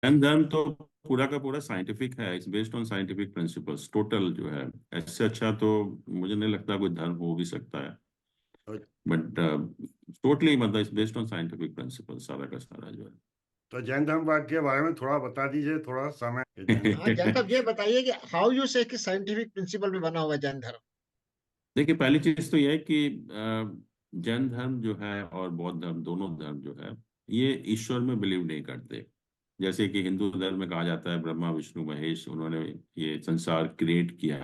जैन धर्म तो पूरा का पूरा साइंटिफिक है, it's based on scientific principles total जो है। ऐसे अच्छा तो मुझे नहीं लगता कोई धर्म हो भी सकता है। तो, बट टोटली मतलब it's based on scientific principle सारा का सारा जो तो जैन धर्म के बारे में थोड़ा बता दीजिए, थोड़ा समय जैन हाँ जैन है। साहब, ये बताइए कि हाउ यू से कि साइंटिफिक प्रिंसिपल पे बना हुआ है जैन धर्म। देखिए, पहली चीज तो यह है कि जैन धर्म जो है और बौद्ध धर्म, दोनों धर्म जो है, ये ईश्वर में बिलीव नहीं करते। जैसे कि हिंदू धर्म में कहा जाता है ब्रह्मा विष्णु महेश उन्होंने ये संसार क्रिएट किया,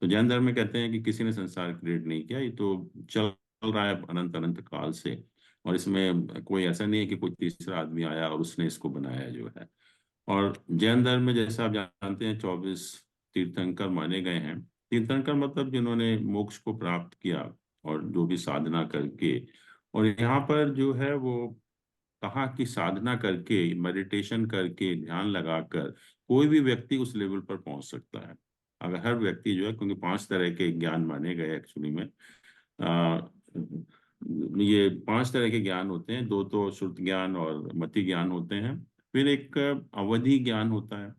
तो जैन धर्म में कहते हैं कि किसी ने संसार क्रिएट नहीं किया, ये तो चल रहा है अनंत अनंत काल से। और इसमें कोई ऐसा नहीं है कि कोई तीसरा आदमी आया और उसने इसको बनाया जो है। और जैन धर्म में जैसा आप जानते हैं 24 तीर्थंकर माने गए हैं। तीर्थंकर मतलब जिन्होंने मोक्ष को प्राप्त किया और जो भी साधना करके। और यहाँ पर जो है वो कहा कि साधना करके, मेडिटेशन करके, ध्यान लगाकर कोई भी व्यक्ति उस लेवल पर पहुंच सकता है। अगर हर व्यक्ति जो है, क्योंकि 5 तरह के ज्ञान माने गए एक्चुअली में। आ, ये 5 तरह के ज्ञान होते हैं, दो तो श्रुत ज्ञान और मति ज्ञान होते हैं। फिर एक अवधि ज्ञान होता है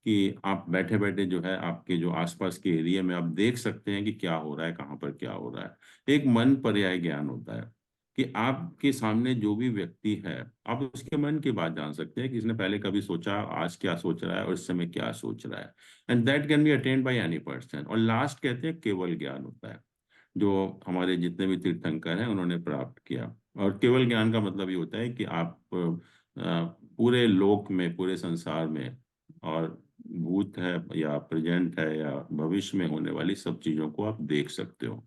कि आप बैठे बैठे जो है आपके जो आसपास के एरिया में आप देख सकते हैं कि क्या हो रहा है, कहाँ पर क्या हो रहा है। एक मन पर्याय ज्ञान होता है कि आपके सामने जो भी व्यक्ति है, आप उसके मन की बात जान सकते हैं कि इसने पहले कभी सोचा, आज क्या सोच रहा है और इस समय क्या सोच रहा है। And that can be attend by any person. और लास्ट कहते हैं केवल ज्ञान होता है, जो हमारे जितने भी तीर्थंकर हैं उन्होंने प्राप्त किया। और केवल ज्ञान का मतलब ये होता है कि आप पूरे लोक में, पूरे संसार में, और भूत है या प्रेजेंट है या भविष्य में होने वाली सब चीजों को आप देख सकते हो।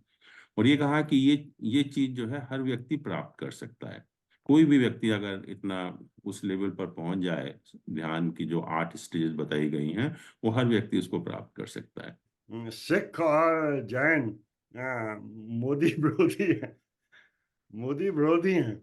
और ये कहा कि ये चीज जो है हर व्यक्ति प्राप्त कर सकता है। कोई भी व्यक्ति अगर इतना उस लेवल पर पहुंच जाए, ध्यान की जो 8 स्टेज बताई गई हैं, वो हर व्यक्ति उसको प्राप्त कर सकता है। सिख और जैन मोदी विरोधी है, मोदी विरोधी हैं।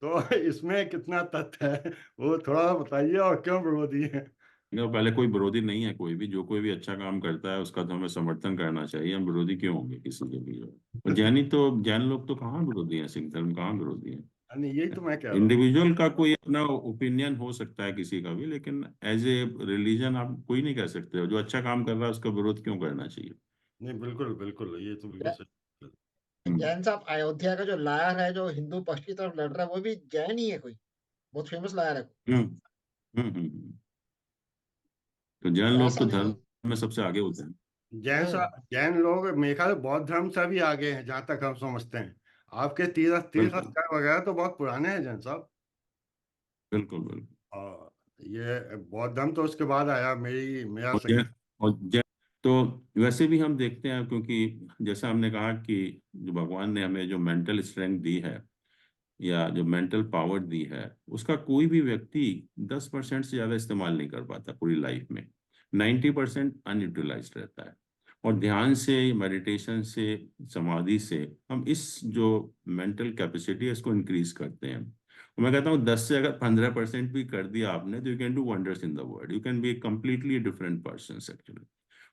तो इसमें कितना तथ्य है वो थोड़ा बताइए, और क्यों विरोधी है? पहले कोई विरोधी नहीं है, कोई भी जो कोई भी अच्छा काम करता है उसका तो हमें समर्थन करना चाहिए। हम विरोधी क्यों होंगे किसी के भी? और जैन लोग तो कहाँ विरोधी हैं, सिख धर्म कहाँ विरोधी है। नहीं, यही तो मैं कह रहा हूँ। इंडिविजुअल का कोई अपना ओपिनियन हो सकता है किसी का भी, लेकिन एज ए रिलीजन आप कोई नहीं कह सकते हो। जो अच्छा काम कर रहा है उसका विरोध क्यों करना चाहिए? नहीं, बिल्कुल बिल्कुल, ये तो बिल्कुल सही। हम्म। जैन साहब, अयोध्या का जो लायर है जो हिंदू पक्ष की तरफ लड़ रहा है, वो भी जैन ही है कोई, बहुत फेमस लायर है। हम्म। तो जैन तो लोग ऐसा तो नहीं धर्म है। में सबसे आगे होते हैं। जैन लोग मेरे ख्याल से बौद्ध धर्म से भी आगे हैं, जहां तक हम समझते हैं। आपके तीर्थ तीर्थ बिल्कुल स्थान वगैरह तो बहुत पुराने हैं जैन साहब। बिल्कुल बिल्कुल। और ये बौद्ध धर्म तो उसके बाद आया, मेरा और सही। जैन और जैन तो वैसे भी हम देखते हैं, क्योंकि जैसा हमने कहा कि जो भगवान ने हमें जो मेंटल स्ट्रेंथ दी है या जो मेंटल पावर दी है, उसका कोई भी व्यक्ति 10% से ज्यादा इस्तेमाल नहीं कर पाता पूरी लाइफ में। 90% अनयूटिलाइज रहता है। और ध्यान से, मेडिटेशन से, समाधि से हम इस जो मेंटल कैपेसिटी है इसको इंक्रीज करते हैं। और मैं कहता हूँ 10 से अगर 15% भी कर दिया आपने, तो you can do wonders in the world. You can be completely different person actually.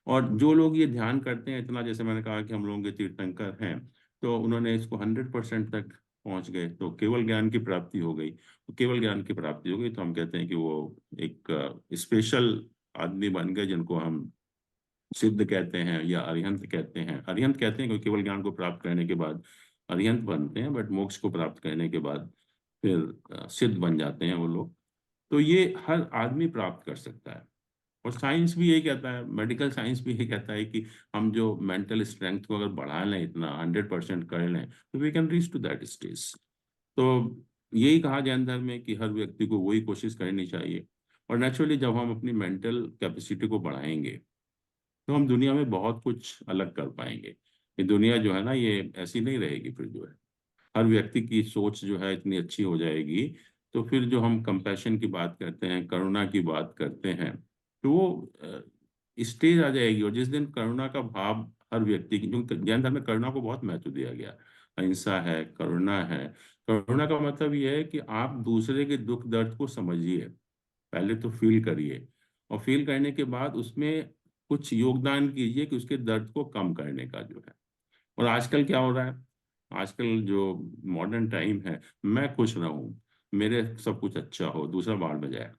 और जो लोग ये ध्यान करते हैं इतना, जैसे मैंने कहा कि हम लोगों के तीर्थंकर हैं, तो उन्होंने इसको 100% तक पहुंच गए, तो केवल ज्ञान की प्राप्ति हो गई। तो केवल ज्ञान की प्राप्ति हो गई तो हम कहते हैं कि वो एक स्पेशल आदमी बन गए, जिनको हम सिद्ध कहते हैं या अरिहंत कहते हैं। अरिहंत कहते हैं क्योंकि केवल ज्ञान को प्राप्त करने के बाद अरिहंत बनते हैं, बट मोक्ष को प्राप्त करने के बाद फिर सिद्ध बन जाते हैं वो लोग। तो ये हर आदमी प्राप्त कर सकता है। और साइंस भी यही कहता है, मेडिकल साइंस भी यही कहता है कि हम जो मेंटल स्ट्रेंथ को अगर बढ़ा लें, इतना 100% कर लें, तो we can reach to that stage. तो यही कहा जैन धर्म में कि हर व्यक्ति को वही कोशिश करनी चाहिए। और नेचुरली जब हम अपनी मेंटल कैपेसिटी को बढ़ाएंगे, तो हम दुनिया में बहुत कुछ अलग कर पाएंगे। ये दुनिया जो है ना, ये ऐसी नहीं रहेगी फिर जो है। हर व्यक्ति की सोच जो है इतनी अच्छी हो जाएगी, तो फिर जो हम कंपैशन की बात करते हैं, करुणा की बात करते हैं, तो वो स्टेज आ जाएगी। और जिस दिन करुणा का भाव हर व्यक्ति की, जो जैन धर्म में करुणा को बहुत महत्व दिया गया, अहिंसा है, करुणा है। करुणा का मतलब ये है कि आप दूसरे के दुख दर्द को समझिए, पहले तो फील करिए, और फील करने के बाद उसमें कुछ योगदान कीजिए कि उसके दर्द को कम करने का जो है। और आजकल क्या हो रहा है, आजकल जो मॉडर्न टाइम है, मैं खुश रहूं, मेरे सब कुछ अच्छा हो, दूसरा बाहर में जाए।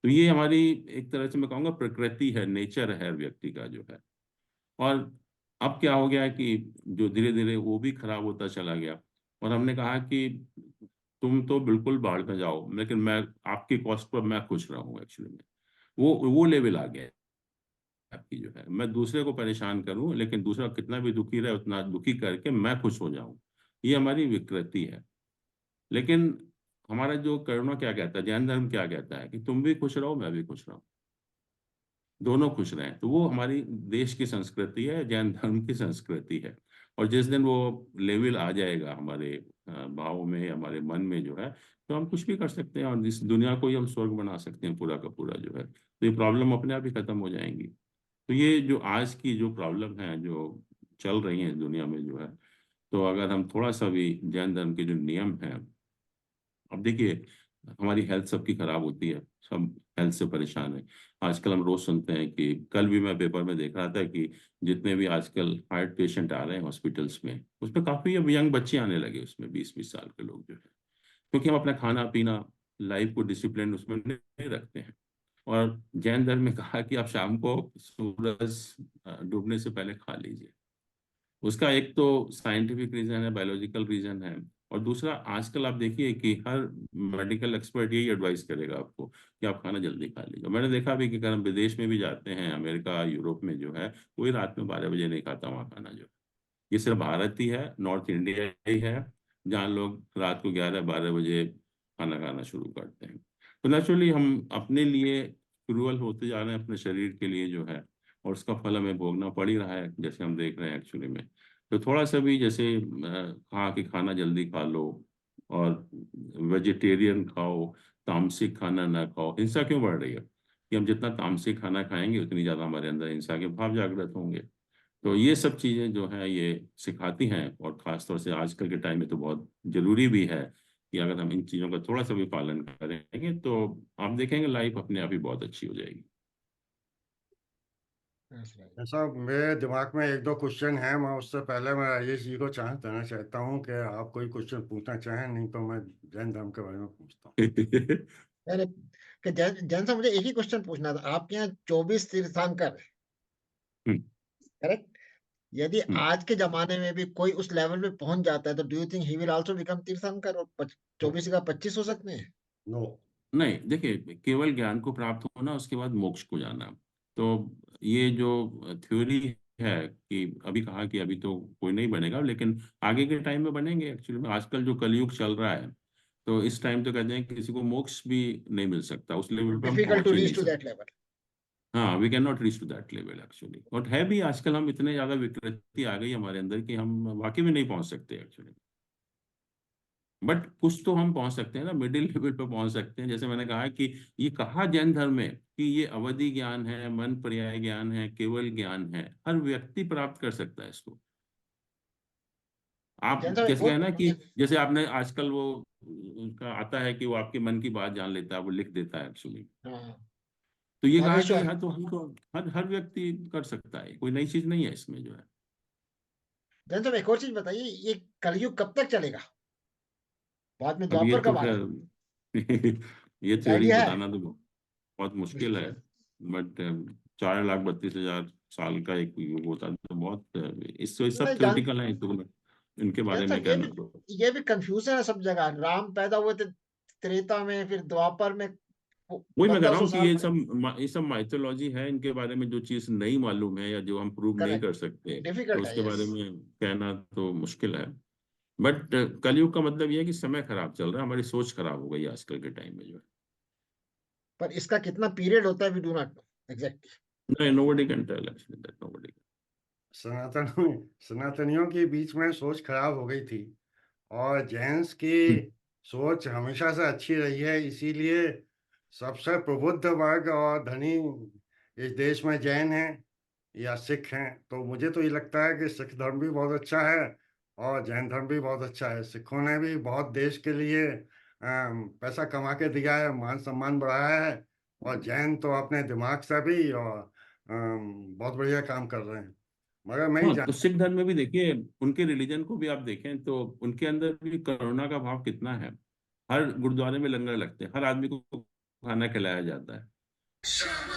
तो ये हमारी एक तरह से मैं कहूँगा प्रकृति है, नेचर है व्यक्ति का जो है। और अब क्या हो गया है कि जो धीरे धीरे वो भी खराब होता चला गया, और हमने कहा कि तुम तो बिल्कुल बाहर में जाओ, लेकिन मैं आपकी कॉस्ट पर मैं खुश रहूंगा। एक्चुअली में वो लेवल आ गया है आपकी जो है, मैं दूसरे को परेशान करूं लेकिन दूसरा कितना भी दुखी रहे उतना दुखी करके मैं खुश हो जाऊं। ये हमारी विकृति है। लेकिन हमारा जो करुणा क्या कहता है, जैन धर्म क्या कहता है कि तुम भी खुश रहो मैं भी खुश रहूं, दोनों खुश रहें। तो वो हमारी देश की संस्कृति है, जैन धर्म की संस्कृति है। और जिस दिन वो लेवल आ जाएगा हमारे भावों में, हमारे मन में जो है, तो हम कुछ भी कर सकते हैं और इस दुनिया को ही हम स्वर्ग बना सकते हैं पूरा का पूरा जो है। तो ये प्रॉब्लम अपने आप ही खत्म हो जाएंगी। तो ये जो आज की जो प्रॉब्लम है जो चल रही है दुनिया में जो है, तो अगर हम थोड़ा सा भी जैन धर्म के जो नियम हैं, अब देखिए हमारी हेल्थ सबकी खराब होती है, सब हेल्थ से परेशान है। आजकल हम रोज सुनते हैं कि, कल भी मैं पेपर में देख रहा था कि जितने भी आजकल हार्ट पेशेंट आ रहे हैं हॉस्पिटल्स में, उसमें काफी अब यंग बच्चे आने लगे, उसमें 20-20 साल के लोग जो है, क्योंकि हम अपना खाना पीना, लाइफ को डिसिप्लिन उसमें नहीं रखते हैं। और जैन धर्म में कहा कि आप शाम को सूरज डूबने से पहले खा लीजिए। उसका एक तो साइंटिफिक रीजन है, बायोलॉजिकल रीजन है, और दूसरा आजकल आप देखिए कि हर मेडिकल एक्सपर्ट यही एडवाइस करेगा आपको कि आप खाना जल्दी खा लीजिए। मैंने देखा भी कि अगर हम विदेश में भी जाते हैं, अमेरिका यूरोप में जो है, कोई रात में 12 बजे नहीं खाता वहाँ खाना जो है। ये सिर्फ भारत ही है, नॉर्थ इंडिया ही है, जहाँ लोग रात को 11-12 बजे खाना खाना शुरू करते हैं। तो नेचुरली हम अपने लिए क्रूअल होते जा रहे हैं अपने शरीर के लिए जो है, और उसका फल हमें भोगना पड़ ही रहा है जैसे हम देख रहे हैं एक्चुअली में। तो थोड़ा सा भी जैसे कहा कि खाना जल्दी खा लो, और वेजिटेरियन खाओ, तामसिक खाना ना खाओ। हिंसा क्यों बढ़ रही है कि हम जितना तामसिक खाना खाएंगे उतनी ज्यादा हमारे अंदर हिंसा के भाव जागृत होंगे। तो ये सब चीजें जो है ये सिखाती हैं, और खासतौर से आजकल के टाइम में तो बहुत जरूरी भी है कि अगर हम इन चीजों का थोड़ा सा भी पालन करेंगे तो आप देखेंगे लाइफ अपने आप ही बहुत अच्छी हो जाएगी। That's right. ऐसा मेरे दिमाग में एक दो क्वेश्चन है, मैं उससे पहले मैं राजेश जी को देना चाहता हूँ कि आप कोई क्वेश्चन पूछना चाहें, नहीं तो मैं जैन धर्म के बारे में पूछता हूँ। अरे कि जैन से मुझे एक ही क्वेश्चन पूछना था। आपके यहाँ 24 तीर्थंकर, हम्म, करेक्ट? यदि हम्म। आज के जमाने में भी कोई उस लेवल पे पहुंच जाता है तो do you think he will also become तीर्थंकर, और 24 का 25 हो सकते हैं? नो। नहीं, देखिए केवल ज्ञान को प्राप्त होना, उसके बाद मोक्ष को जाना। तो ये जो थ्योरी है कि अभी कहा कि अभी तो कोई नहीं बनेगा, लेकिन आगे के टाइम में बनेंगे। एक्चुअली में आजकल जो कलयुग चल रहा है, तो इस टाइम तो कहते हैं कि किसी को मोक्ष भी नहीं मिल सकता, उस लेवल पे हम डिफिकल्ट टू पहुंच ही नहीं रीच टू सकते। That level. हाँ, we can not reach to that level actually. और है भी, आजकल हम इतने ज्यादा विकृति आ गई हमारे अंदर कि हम वाकई में नहीं पहुंच सकते एक्चुअली। बट कुछ तो हम पहुंच सकते हैं ना, मिडिल लेवल पे पहुंच सकते हैं। जैसे मैंने कहा कि ये कहा जैन धर्म में कि ये अवधि ज्ञान है, मन पर्याय ज्ञान है, केवल ज्ञान है, हर व्यक्ति प्राप्त कर सकता है इसको। आप जैन साहब एक जैसे कहे और, ना कि जैसे आपने आजकल वो उनका आता है कि वो आपके मन की बात जान लेता है, वो लिख देता है एक्चुअली। हाँ, तो ये कहा कि रामेश्वर, हाँ, तो हमको हर हर व्यक्ति कर सकता है, कोई नई चीज नहीं है इसमें जो है। जैन साहब एक और चीज बताइए, ये कलयुग कब तक चलेगा? बाद में अब ये द्वापर तो कब आएगा? खैर ये कुछ थ्योरी आइडिया है? बताना तो बहुत मुश्किल है। बट 4,32,000 साल का एक युग होता है, तो बहुत इससे सब नहीं जान, थ्योरेटिकल है, तो इनके बारे जैन में साहब कहना तो। ये भी कंफ्यूजन है सब जगह। राम पैदा हुए थे त्रेता में, फिर द्वापर में वही मैं कह पंद्रह रहा सौ हूँ कि साल ये सब माइथोलॉजी है, इनके बारे में जो चीज नहीं मालूम है या जो हम प्रूव नहीं करेक्ट, कर सकते, तो डिफिकल्ट है, उसके यस। बारे में कहना तो मुश्किल है। बट कलयुग का मतलब ये है कि समय खराब चल रहा है, हमारी सोच खराब हो गई है आजकल के टाइम में जो है। पर इसका कितना पीरियड होता है we do not know exactly. नहीं, nobody can tell actually that, nobody can. Sanatan सनातनियों के बीच में सोच खराब हो गई थी, और जैन्स की सोच हमेशा से अच्छी रही है, इसीलिए सबसे प्रबुद्ध वर्ग और धनी इस देश में जैन हैं या सिख हैं। तो मुझे तो ये लगता है कि सिख धर्म भी बहुत अच्छा है और जैन धर्म भी बहुत अच्छा है। सिखों ने भी बहुत देश के लिए पैसा कमा के दिया है, मान सम्मान बढ़ाया है, और जैन तो अपने दिमाग से भी और बहुत बढ़िया काम कर रहे हैं। मगर मैं ही हाँ, तो जान सिख धर्म में भी देखिए, उनके रिलीजन को भी आप देखें तो उनके अंदर भी करुणा का भाव कितना है। हर गुरुद्वारे में लंगर लगते हैं, हर आदमी को खाना खिलाया जाता है। श्यामा